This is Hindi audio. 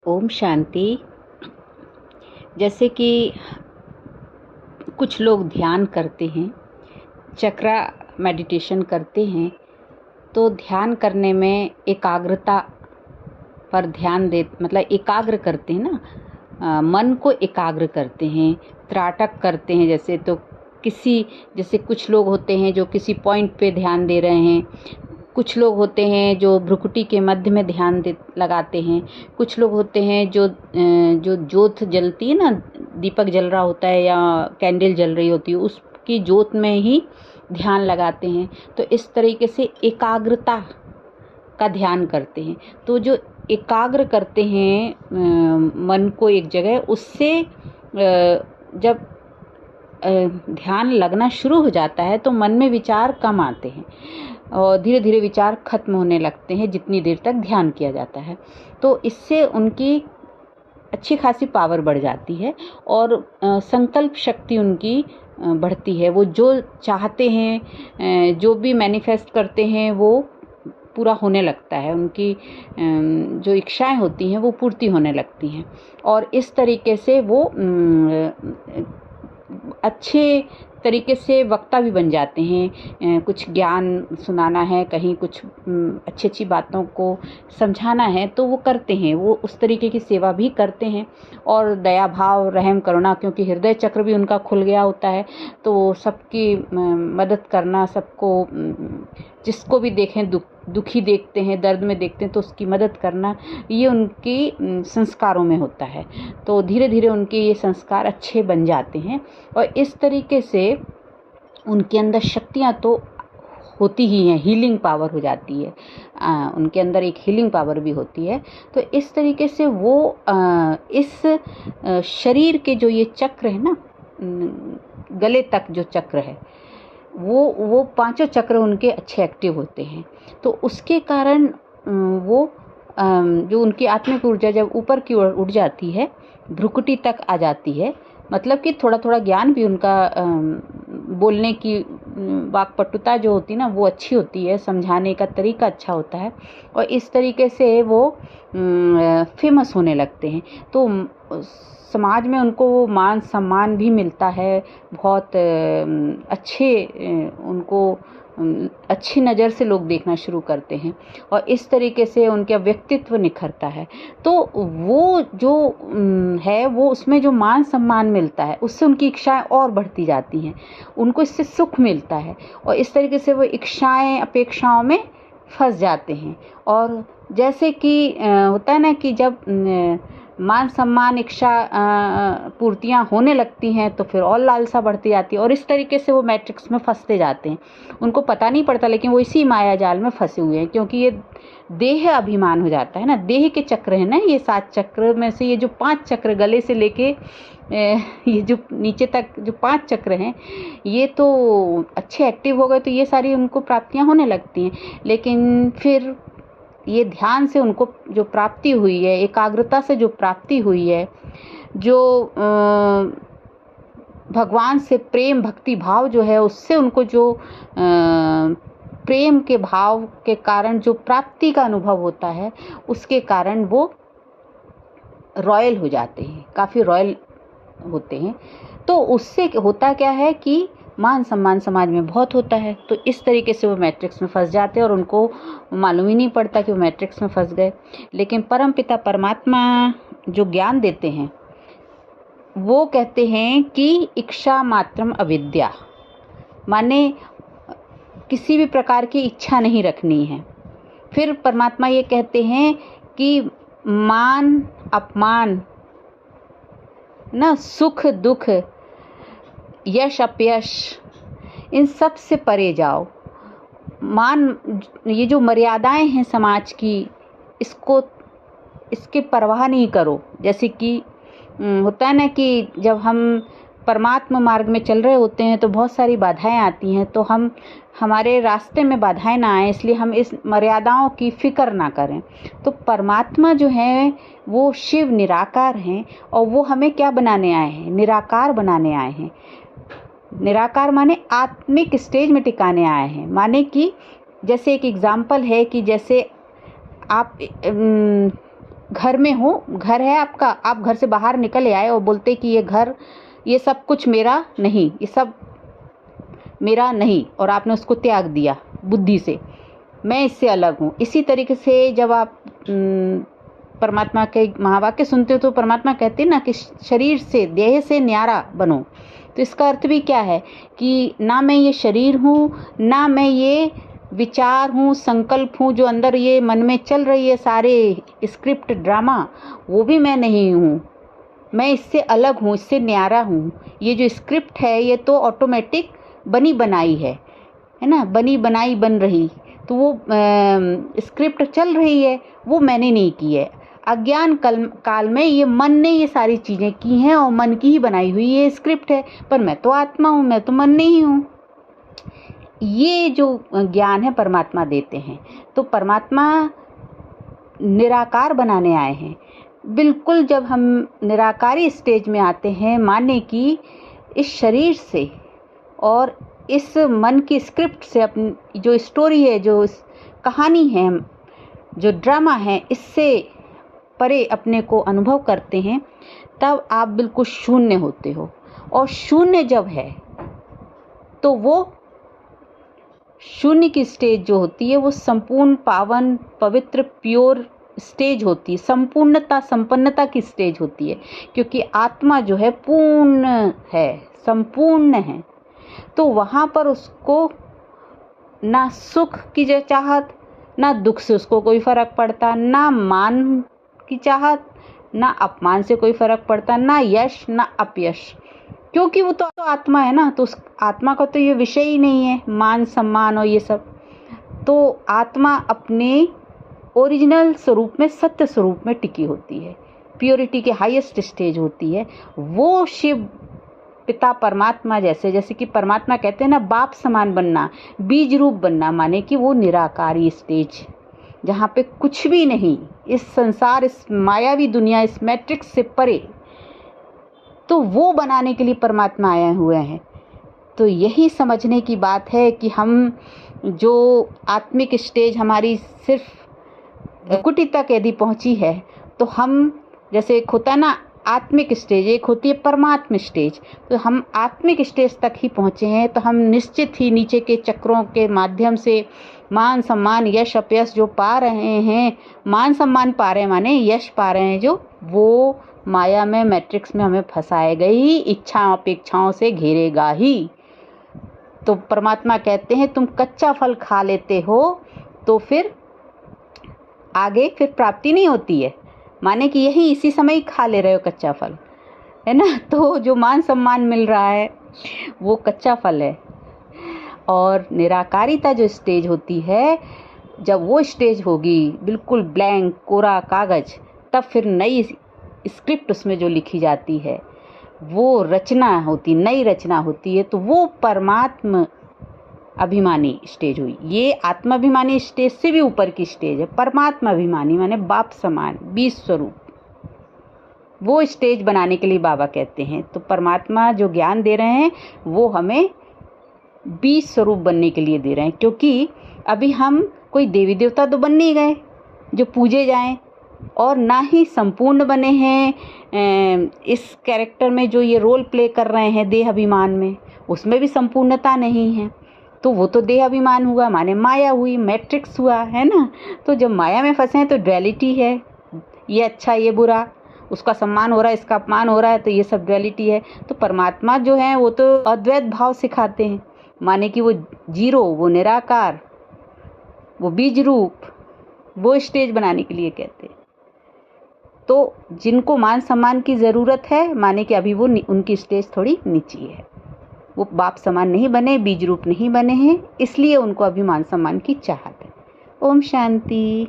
ओम शांति। जैसे कि कुछ लोग ध्यान करते हैं, चक्रा मेडिटेशन करते हैं, तो ध्यान करने में एकाग्रता पर ध्यान दे मतलब एकाग्र करते हैं ना, मन को एकाग्र करते हैं, त्राटक करते हैं। जैसे कुछ लोग होते हैं जो किसी पॉइंट पे ध्यान दे रहे हैं, कुछ लोग होते हैं जो भ्रुकुटी के मध्य में ध्यान लगाते हैं, कुछ लोग होते हैं जो ज्योत जलती है ना, दीपक जल रहा होता है या कैंडल जल रही होती है, उसकी ज्योत में ही ध्यान लगाते हैं। तो इस तरीके से एकाग्रता का ध्यान करते हैं। तो जो एकाग्र करते हैं मन को एक जगह, उससे जब ध्यान लगना शुरू हो जाता है तो मन में विचार कम आते हैं और धीरे धीरे विचार खत्म होने लगते हैं जितनी देर तक ध्यान किया जाता है। तो इससे उनकी अच्छी खासी पावर बढ़ जाती है और संकल्प शक्ति उनकी बढ़ती है। वो जो चाहते हैं, जो भी मैनिफेस्ट करते हैं, वो पूरा होने लगता है। उनकी जो इच्छाएं होती हैं वो पूर्ति होने लगती हैं और इस तरीके से वो अच्छे तरीके से वक्ता भी बन जाते हैं। कुछ ज्ञान सुनाना है, कहीं कुछ अच्छी अच्छी बातों को समझाना है तो वो करते हैं, वो उस तरीके की सेवा भी करते हैं। और दया भाव, रहम, करुणा, क्योंकि हृदय चक्र भी उनका खुल गया होता है, तो सबकी मदद करना, सबको जिसको भी देखें दुखी देखते हैं, दर्द में देखते हैं तो उसकी मदद करना, ये उनकी संस्कारों में होता है। तो धीरे धीरे उनके ये संस्कार अच्छे बन जाते हैं और इस तरीके से उनके अंदर शक्तियाँ तो होती ही हैं, हीलिंग पावर हो जाती है। उनके अंदर एक हीलिंग पावर भी होती है। तो इस तरीके से वो इस शरीर के जो ये चक्र है ना, गले तक जो चक्र है, वो पांचों चक्र उनके अच्छे एक्टिव होते हैं। तो उसके कारण वो जो उनकी आत्मिक ऊर्जा जब ऊपर की ओर उठ जाती है, भ्रुकुटी तक आ जाती है, मतलब कि थोड़ा थोड़ा ज्ञान भी उनका, बोलने की वाक्पटुता जो होती है ना वो अच्छी होती है, समझाने का तरीका अच्छा होता है और इस तरीके से वो फेमस होने लगते हैं। तो समाज में उनको वो मान सम्मान भी मिलता है, बहुत अच्छे उनको अच्छी नज़र से लोग देखना शुरू करते हैं और इस तरीके से उनका व्यक्तित्व निखरता है। तो वो जो है, वो उसमें जो मान सम्मान मिलता है उससे उनकी इच्छाएं और बढ़ती जाती हैं, उनको इससे सुख मिलता है और इस तरीके से वो इच्छाएं अपेक्षाओं में फंस जाते हैं। और जैसे कि होता है ना कि जब मान सम्मान इच्छा पूर्तियाँ होने लगती हैं तो फिर और लालसा बढ़ती जाती है और इस तरीके से वो मैट्रिक्स में फंसते जाते हैं। उनको पता नहीं पड़ता लेकिन वो इसी माया जाल में फंसे हुए हैं, क्योंकि ये देह अभिमान हो जाता है ना, देह के चक्र है ना, ये 7 चक्र में से ये जो 5 चक्र गले से लेके ये जो नीचे तक जो 5 चक्र हैं, ये तो अच्छे एक्टिव हो गए तो ये सारी उनको प्राप्तियाँ होने लगती हैं। लेकिन फिर ये ध्यान से उनको जो प्राप्ति हुई है, एकाग्रता से जो प्राप्ति हुई है, जो भगवान से प्रेम भक्ति भाव जो है, उससे उनको जो प्रेम के भाव के कारण जो प्राप्ति का अनुभव होता है, उसके कारण वो रॉयल हो जाते हैं, काफ़ी रॉयल होते हैं। तो उससे होता क्या है कि मान सम्मान समाज में बहुत होता है, तो इस तरीके से वो मैट्रिक्स में फंस जाते हैं और उनको मालूम ही नहीं पड़ता कि वो मैट्रिक्स में फंस गए। लेकिन परमपिता परमात्मा जो ज्ञान देते हैं वो कहते हैं कि इच्छा मात्रम अविद्या, माने किसी भी प्रकार की इच्छा नहीं रखनी है। फिर परमात्मा ये कहते हैं कि मान अपमान ना, सुख दुख, यश अपयश, इन सब से परे जाओ। ये जो मर्यादाएं हैं समाज की, इसके परवाह नहीं करो। जैसे कि होता है ना कि जब हम परमात्मा मार्ग में चल रहे होते हैं तो बहुत सारी बाधाएं आती हैं, तो हमारे रास्ते में बाधाएं ना आए, इसलिए हम इस मर्यादाओं की फिक्र ना करें। तो परमात्मा जो है वो शिव निराकार हैं और वो हमें क्या बनाने आए हैं? निराकार बनाने आए हैं। निराकार माने आत्मिक स्टेज में टिकाने आए हैं। माने कि जैसे एक एग्जाम्पल है कि जैसे आप घर में हो, घर है आपका, आप घर से बाहर निकल आए और बोलते कि ये घर, ये सब कुछ मेरा नहीं, ये सब मेरा नहीं, और आपने उसको त्याग दिया बुद्धि से, मैं इससे अलग हूँ। इसी तरीके से जब आप परमात्मा के महावाक्य सुनते हो तो परमात्मा कहते हैं ना कि शरीर से, देह से न्यारा बनो। तो इसका अर्थ भी क्या है कि ना मैं ये शरीर हूँ, ना मैं ये विचार हूँ, संकल्प हूँ, जो अंदर ये मन में चल रही है सारे स्क्रिप्ट ड्रामा, वो भी मैं नहीं हूँ। मैं इससे अलग हूँ, इससे न्यारा हूँ। ये जो स्क्रिप्ट है ये तो ऑटोमेटिक बनी बनाई है ना, बनी बनाई बन रही, तो वो स्क्रिप्ट चल रही है, वो मैंने नहीं की है। अज्ञान काल में ये मन ने ये सारी चीज़ें की हैं और मन की ही बनाई हुई ये स्क्रिप्ट है, पर मैं तो आत्मा हूँ, मैं तो मन नहीं हूँ। ये जो ज्ञान है परमात्मा देते हैं। तो परमात्मा निराकार बनाने आए हैं। बिल्कुल जब हम निराकारी स्टेज में आते हैं, माने कि इस शरीर से और इस मन की स्क्रिप्ट से, अपनी जो स्टोरी है, जो कहानी है, जो ड्रामा है, इससे परे अपने को अनुभव करते हैं, तब आप बिल्कुल शून्य होते हो। और शून्य जब है तो वो शून्य की स्टेज जो होती है वो संपूर्ण, पावन, पवित्र, प्योर स्टेज होती है, संपूर्णता, संपन्नता की स्टेज होती है, क्योंकि आत्मा जो है पूर्ण है, संपूर्ण है। तो वहाँ पर उसको ना सुख की जो चाहत, ना दुख से उसको कोई फर्क पड़ता, ना मान की चाहत, ना अपमान से कोई फर्क पड़ता, ना यश ना अपयश, क्योंकि वो तो आत्मा है ना। तो उस आत्मा का तो ये विषय ही नहीं है मान सम्मान और ये सब। तो आत्मा अपने ओरिजिनल स्वरूप में, सत्य स्वरूप में टिकी होती है, प्योरिटी के हाईएस्ट स्टेज होती है। वो शिव पिता परमात्मा जैसे कि परमात्मा कहते हैं ना, बाप समान बनना, बीज रूप बनना, माने कि वो निराकारी स्टेज, जहाँ पे कुछ भी नहीं, इस संसार, इस मायावी दुनिया, इस मैट्रिक्स से परे, तो वो बनाने के लिए परमात्मा आए हुए हैं। तो यही समझने की बात है कि हम जो आत्मिक स्टेज हमारी सिर्फ कुटी तक यदि पहुंची है, तो हम, जैसे एक होता है ना आत्मिक स्टेज, एक होती है परमात्म स्टेज, तो हम आत्मिक स्टेज तक ही पहुँचे हैं, तो हम निश्चित ही नीचे के चक्रों के माध्यम से मान सम्मान, यश अपयश जो पा रहे हैं, मान सम्मान पा रहे हैं माने यश पा रहे हैं, जो वो माया में, मैट्रिक्स में हमें फंसाएगा ही, इच्छा अपेक्षाओं से घेरेगा ही। तो परमात्मा कहते हैं तुम कच्चा फल खा लेते हो तो फिर आगे फिर प्राप्ति नहीं होती है, माने कि यही इसी समय ही खा ले रहे हो कच्चा फल, है ना। तो जो मान सम्मान मिल रहा है वो कच्चा फल है। और निराकारिता जो स्टेज होती है, जब वो स्टेज होगी बिल्कुल ब्लैंक, कोरा कागज, तब फिर नई स्क्रिप्ट उसमें जो लिखी जाती है, वो रचना होती, नई रचना होती है। तो वो परमात्म अभिमानी स्टेज हुई। ये आत्माभिमानी स्टेज से भी ऊपर की स्टेज है, परमात्मा अभिमानी माने बाप समान, बीज स्वरूप। वो स्टेज बनाने के लिए बाबा कहते हैं। तो परमात्मा जो ज्ञान दे रहे हैं वो हमें बीज स्वरूप बनने के लिए दे रहे हैं, क्योंकि अभी हम कोई देवी देवता तो बन नहीं गए जो पूजे जाएं, और ना ही संपूर्ण बने हैं इस कैरेक्टर में जो ये रोल प्ले कर रहे हैं देह अभिमान में, उसमें भी संपूर्णता नहीं है। तो वो तो देह अभिमान हुआ, माने माया हुई, मैट्रिक्स हुआ, है ना। तो जब माया में फंसे हैं तो ड्युअलिटी है, ये अच्छा ये बुरा, उसका सम्मान हो रहा है, इसका अपमान हो रहा है, तो ये सब ड्युअलिटी है। तो परमात्मा जो है वो तो अद्वैत भाव सिखाते हैं, माने कि वो जीरो, वो निराकार, वो बीज रूप, वो स्टेज बनाने के लिए कहते हैं। तो जिनको मान सम्मान की ज़रूरत है, माने कि अभी वो उनकी स्टेज थोड़ी नीची है, वो बाप समान नहीं बने, बीज रूप नहीं बने हैं, इसलिए उनको अभी मान सम्मान की चाहत है। ओम शांति।